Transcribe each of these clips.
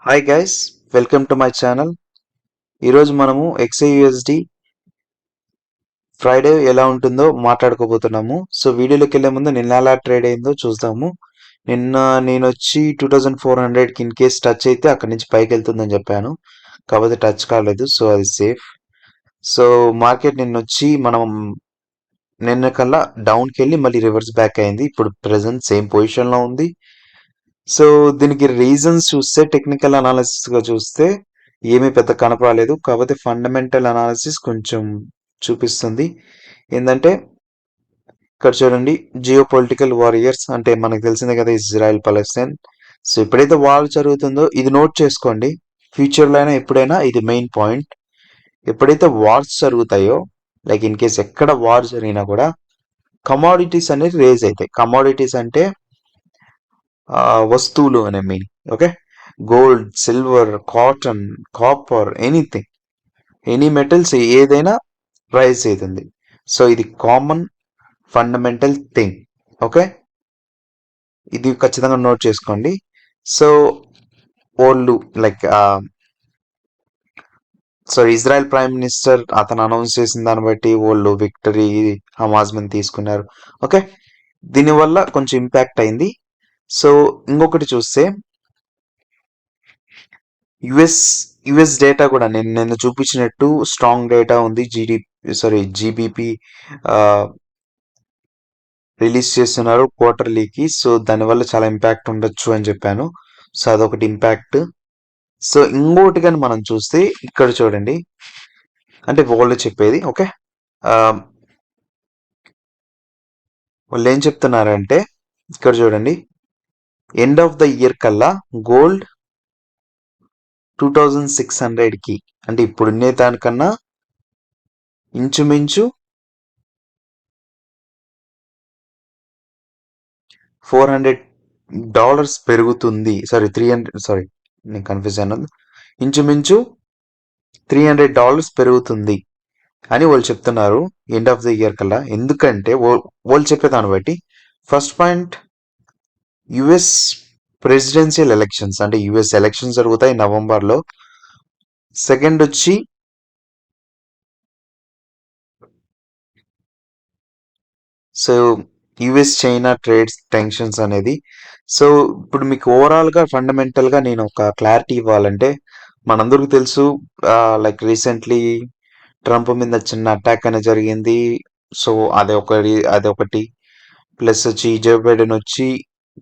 Hi guys, welcome to my channel. ఈరోజు మనము XAUSD Friday ఎలా ఉంటుందో మాట్లాడుకోబోతున్నాము. సో వీడియోలోకి వెళ్ళే ముందు నిన్న ఎలా ట్రేడ్ అయిందో చూద్దాము. నిన్న నేను వచ్చి 2400కి ఇన్ కేస్ టచ్ అయితే అక్కడి నుంచి పైకి వెళ్తుందని చెప్పాను. కాకపోతే టచ్ కాలేదు, సో అది సేఫ్. సో మార్కెట్ నిన్న వచ్చి నిన్న కల్లా డౌన్కి వెళ్ళి మళ్ళీ రివర్స్ బ్యాక్ అయింది. ఇప్పుడు ప్రెసెంట్ సేమ్ పొజిషన్లో ఉంది. సో దీనికి రీజన్స్ చూస్తే టెక్నికల్ అనాలిసిస్ గా చూస్తే ఏమీ పెద్ద కనపడలేదు. కాకపోతే ఫండమెంటల్ అనాలిసిస్ కొంచెం చూపిస్తుంది. ఏంటంటే ఇక్కడ చూడండి, జియో పొలిటికల్ వారియర్స్ అంటే మనకు తెలిసిందే కదా, ఇజ్రాయెల్ పాలస్తీన్. సో ఎప్పుడైతే వార్ జరుగుతుందో ఇది నోట్ చేసుకోండి. ఫ్యూచర్లో అయినా ఎప్పుడైనా ఇది మెయిన్ పాయింట్. ఎప్పుడైతే వార్స్ జరుగుతాయో, లైక్ ఇన్ కేస్ ఎక్కడ వార్ జరిగినా కూడా కమాడిటీస్ అనేది రేజ్ అవుతాయి. కమాడిటీస్ అంటే వస్తువులు అనే meaning. Okay, gold, silver, cotton, copper, anything, any metals ఏదైనా రైజ్ అవుతుంది. సో ఇది కామన్ ఫండమెంటల్ థింగ్. ఓకే, ఇది ఖచ్చితంగా నోట్ చేసుకోండి. సో వాళ్ళు లైక్ ఇజ్రాయెల్ ప్రైమ్ మినిస్టర్ అతను అనౌన్స్ చేసిన దాన్ని బట్టి వాళ్ళు విక్టరీ హమాజ్ మీద తీసుకున్నారు. ఓకే, దీనివల్ల కొంచెం ఇంపాక్ట్ అయింది. సో ఇంకొకటి చూస్తే యుఎస్ డేటా కూడా నేను చూపించినట్టు స్ట్రాంగ్ డేటా ఉంది. జీబీపీ రిలీజ్ చేస్తున్నారు క్వార్టర్లీకి. సో దానివల్ల చాలా ఇంపాక్ట్ ఉండొచ్చు అని చెప్పాను. సో అదొకటి ఇంపాక్ట్. సో ఇంకోటి కానీ మనం చూస్తే ఇక్కడ చూడండి, అంటే వాళ్ళు చెప్పేది ఓకే, వాళ్ళు ఏం చెప్తున్నారంటే ఇక్కడ చూడండి, ఎండ్ ఆఫ్ ద ఇయర్ కల్లా గోల్డ్ 2600కి, అంటే ఇప్పుడున్నే దానికన్నా ఇంచుమించు $400 పెరుగుతుంది. 300, నేను కన్ఫ్యూజ్ అయినది. ఇంచుమించు $300 పెరుగుతుంది అని వాళ్ళు చెప్తున్నారు ఎండ్ ఆఫ్ ద ఇయర్ కల్లా. ఎందుకంటే వాళ్ళు చెప్పే దాన్ని బట్టి first point, US presidential elections, అంటే యుఎస్ ఎలక్షన్స్ జరుగుతాయి నవంబర్లో. సెకండ్ వచ్చి so US China trade tensions అనేది. సో ఇప్పుడు మీకు ఓవరాల్గా ఫండమెంటల్గా నేను ఒక క్లారిటీ ఇవ్వాలంటే, మనందరికీ తెలుసు లైక్ రీసెంట్లీ ట్రంప్ మీద చిన్న అటాక్ అనేది జరిగింది. సో అదొకటి ప్లస్ వచ్చి జో బైడెన్ వచ్చి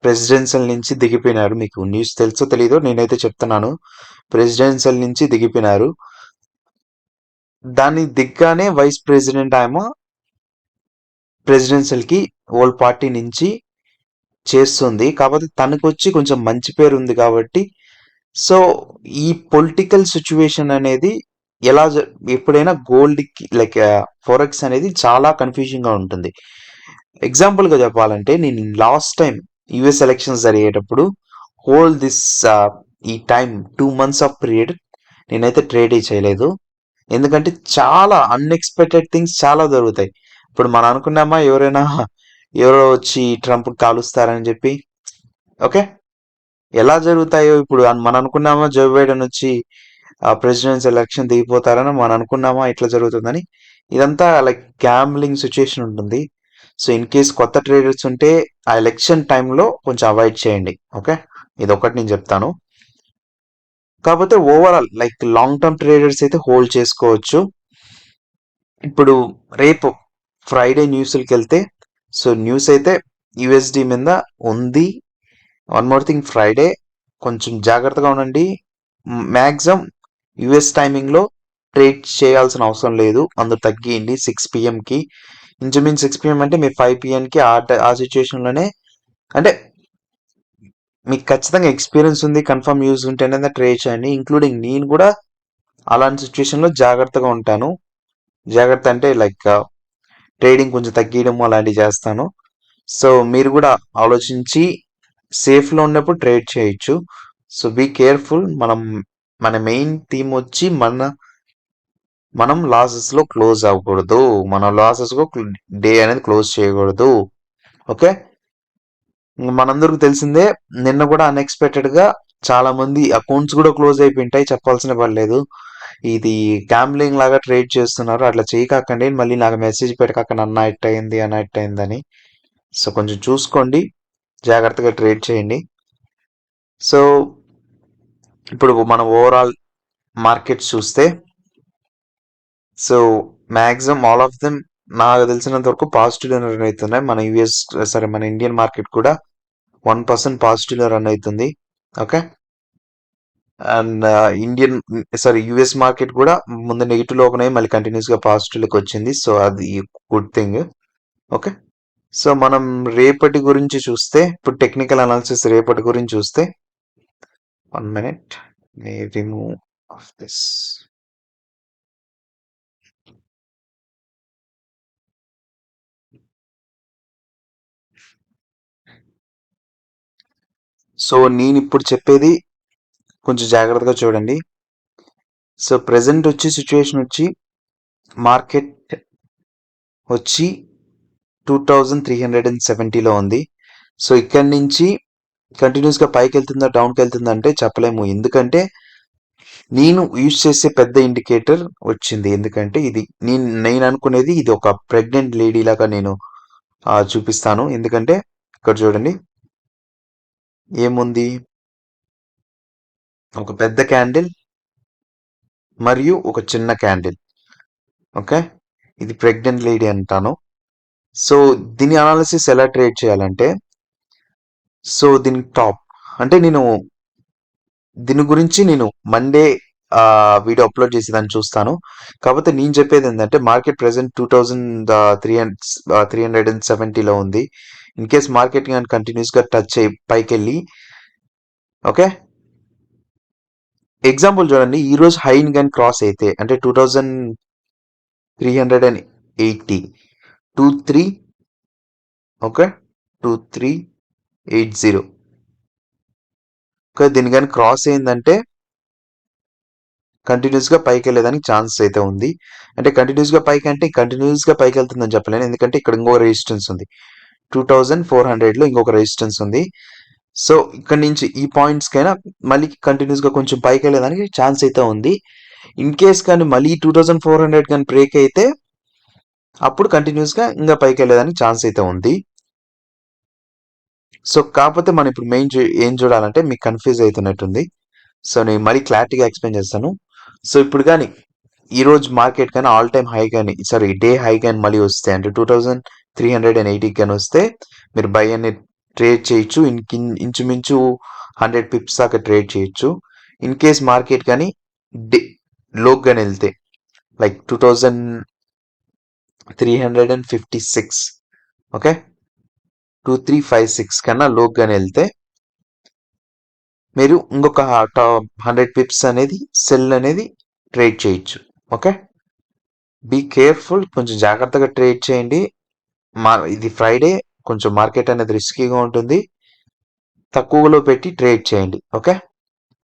ప్రెసిడెన్షియల్ నుంచి దిగిపోయినారు. మీకు న్యూస్ తెలుసో తెలీదో, నేనైతే చెప్తున్నాను, ప్రెసిడెన్షియల్ నుంచి దిగిపోయినారు. దాన్ని దిగ్గానే వైస్ ప్రెసిడెంట్ ఆమె ప్రెసిడెన్షియల్కి ఓల్డ్ పార్టీ నుంచి చేస్తుంది. కాకపోతే తనకు వచ్చి కొంచెం మంచి పేరు ఉంది కాబట్టి, సో ఈ పొలిటికల్ సిచ్యువేషన్ అనేది ఎలా ఎప్పుడైనా గోల్డ్కి లైక్ ఫోరెక్స్ అనేది చాలా కన్ఫ్యూజింగ్గా ఉంటుంది. ఎగ్జాంపుల్గా చెప్పాలంటే, నేను లాస్ట్ టైం యుఎస్ ఎలక్షన్స్ జరిగేటప్పుడు హోల్ ఈ టైం 2 months ఆఫ్ పీరియడ్ నేనైతే ట్రేడ్ చేయలేదు. ఎందుకంటే చాలా అన్ఎక్స్పెక్టెడ్ థింగ్స్ చాలా జరుగుతాయి. ఇప్పుడు మనం అనుకున్నామా ఎవరో వచ్చి ట్రంప్ కాలుస్తారని చెప్పి? ఓకే, ఎలా జరుగుతాయో ఇప్పుడు మనం అనుకున్నామా జో బైడెన్ వచ్చి ప్రెసిడెన్షియల్ ఎలక్షన్ దిగిపోతారని మనం అనుకున్నామా ఇట్లా జరుగుతుందని? ఇదంతా లైక్ గ్యాంబ్లింగ్ సిచ్యుయేషన్ ఉంటుంది. సో ఇన్ కేస్ కొత్త ట్రేడర్స్ ఉంటే ఆ ఎలక్షన్ టైంలో కొంచెం అవాయిడ్ చేయండి. ఓకే, ఇది ఒకటి నేను చెప్తాను. కాకపోతే overall like long term traders అయితే హోల్డ్ చేసుకోవచ్చు. ఇప్పుడు రేపు ఫ్రైడే న్యూస్కి వెళ్తే, సో న్యూస్ అయితే యుఎస్డి మీద ఉంది. వన్ మోర్ థింగ్, ఫ్రైడే కొంచెం జాగ్రత్తగా ఉండండి. మ్యాక్సిమం యుఎస్ టైమింగ్లో ట్రేడ్ చేయాల్సిన అవసరం లేదు, అందరూ తగ్గియండి 6 PM ఇంచుమించు 6 PM అంటే మీరు 5 PM ఆ సిచ్యువేషన్లోనే, అంటే మీకు ఖచ్చితంగా ఎక్స్పీరియన్స్ ఉంది, కన్ఫర్మ్ యూజ్ ఉంటేనే ట్రేడ్ చేయండి. ఇంక్లూడింగ్ నేను కూడా అలాంటి సిచ్యువేషన్లో జాగ్రత్తగా ఉంటాను. జాగ్రత్త అంటే లైక్ ట్రేడింగ్ కొంచెం తగ్గియడం అలాంటివి చేస్తాను. సో మీరు కూడా ఆలోచించి సేఫ్లో ఉన్నప్పుడు ట్రేడ్ చేయొచ్చు. So be careful. మన మెయిన్ థీమ్ వచ్చి మనం లాసెస్లో క్లోజ్ అవ్వకూడదు, మన లాసెస్లో డే అనేది క్లోజ్ చేయకూడదు. ఓకే, మనందరికి తెలిసిందే, నిన్న కూడా అన్ఎక్స్పెక్టెడ్గా చాలా మంది అకౌంట్స్ కూడా క్లోజ్ అయిపోయింటాయి, చెప్పాల్సిన పడలేదు. ఇది గ్యాంబ్లింగ్ లాగా ట్రేడ్ చేస్తున్నారు, అట్లా చేయకాకండి. మళ్ళీ నాకు మెసేజ్ పెట్టకాకండి అన్న ఇట్ అయింది అన్న ఇట్ అయిందని. సో కొంచెం చూసుకోండి, జాగ్రత్తగా ట్రేడ్ చేయండి. సో ఇప్పుడు మనం ఓవరాల్ మార్కెట్స్ చూస్తే, so maximum all of them నాకు తెలిసినంత వరకు పాజిటివ్ రన్ అవుతున్నాయి. మన యూఎస్ సరే మన ఇండియన్ మార్కెట్ కూడా 1% పాజిటివ్ రన్ అవుతుంది. Okay, and Indian sorry US market కూడా ముందు నెగిటివ్ లో ఓపెన్ అయ్యి మళ్ళీ కంటిన్యూస్ గా పాజిటివ్ లోకి వచ్చింది. సో అది గుడ్ థింగ్. ఓకే, సో మనం రేపటి గురించి చూస్తే, ఇప్పుడు టెక్నికల్ అనాలిసిస్ రేపటి గురించి చూస్తే, 1 minute may remove of this. So నేను ఇప్పుడు చెప్పేది కొంచెం జాగ్రత్తగా చూడండి. సో ప్రెసెంట్ వచ్చి సిచ్యువేషన్ వచ్చి మార్కెట్ వచ్చి 2370లో ఉంది. సో ఇక్కడి నుంచి కంటిన్యూస్ గా పైకి వెళ్తుందా డౌన్కి వెళ్తుందా అంటే చెప్పలేము, ఎందుకంటే నేను యూజ్ చేసే పెద్ద ఇండికేటర్ వచ్చింది. ఎందుకంటే ఇది నేను అనుకునేది ఇది ఒక ప్రెగ్నెంట్ లేడీ లాగా నేను చూపిస్తాను. ఎందుకంటే ఇక్కడ చూడండి ఏముంది, ఒక పెద్ద క్యాండిల్ మరియు ఒక చిన్న క్యాండిల్. ఓకే, ఇది ప్రెగ్నెంట్ లేడీ అంటాను. సో దీని అనాలిసిస్ ఎలా ట్రేడ్ చేయాలంటే, సో దీని టాప్ అంటే నేను దీని గురించి నేను మండే వీడియో అప్లోడ్ చేసి దాన్ని చూస్తాను. కాకపోతే నేను చెప్పేది ఏంటంటే మార్కెట్ ప్రెసెంట్ 2370లో ఉంది. ఇన్ కేస్ మార్కెట్ కానీ కంటిన్యూస్ గా టచ్ అయ్యి పైకి వెళ్ళి, ఓకే ఎగ్జాంపుల్ చూడండి, ఈ రోజు హైన్ కానీ క్రాస్ అయితే అంటే 2380 23 ఓకే 2380 ఓకే, దీని కానీ క్రాస్ అయిందంటే కంటిన్యూస్ గా పైకి వెళ్ళేదానికి ఛాన్స్ అయితే ఉంది. అంటే కంటిన్యూస్ గా పైకి అంటే కంటిన్యూస్ గా పైకి వెళ్తుందని చెప్పలేను, ఎందుకంటే ఇక్కడ ఇంకొక రెసిస్టెన్స్ ఉంది 2400 లో ఇంకొక రెసిస్టెన్స్ ఉంది. సో ఇక్కడ నుంచి ఈ పాయింట్స్ కైనా మళ్ళీ కంటిన్యూస్ గా కొంచెం పైకి వెళ్ళేదానికి ఛాన్స్ అయితే ఉంది. ఇన్ కేస్ కానీ మళ్ళీ 2400 కానీ బ్రేక్ అయితే అప్పుడు కంటిన్యూస్ గా ఇంకా పైకి వెళ్ళేదానికి ఛాన్స్ అయితే ఉంది. సో కాకపోతే మనం ఇప్పుడు మెయిన్ ఏం చూడాలంటే మీకు కన్ఫ్యూజ్ అవుతున్నట్టుంది. సో నేను మళ్ళీ క్లారిటీగా ఎక్స్ప్లెయిన్ చేస్తాను. సో ఇప్పుడు కానీ ఈ రోజు మార్కెట్ కానీ ఆల్ టైమ్ హై కానీ సారీ డే హై కానీ మళ్ళీ వస్తే అంటే 2380 కానీ వస్తే మీరు బై అనేది ట్రేడ్ చేయొచ్చు. ఇంచుమించు 100 పిప్స్ దాకా ట్రేడ్ చేయొచ్చు. ఇన్ కేస్ మార్కెట్ కానీ డే లోకి కానీ వెళ్తే లైక్ 2356 ఓకే 2356 కన్నా లోకి కానీ వెళ్తే మీరు ఇంకొక 100 పిప్స్ అనేది సెల్ అనేది ట్రేడ్ చేయొచ్చు. ఓకే, బీ కేర్ఫుల్, కొంచెం జాగ్రత్తగా ట్రేడ్ చేయండి. ఇది ఫ్రైడే, కొంచెం మార్కెట్ అనేది రిస్కీగా ఉంటుంది, తక్కువలో పెట్టి ట్రేడ్ చేయండి. ఓకే.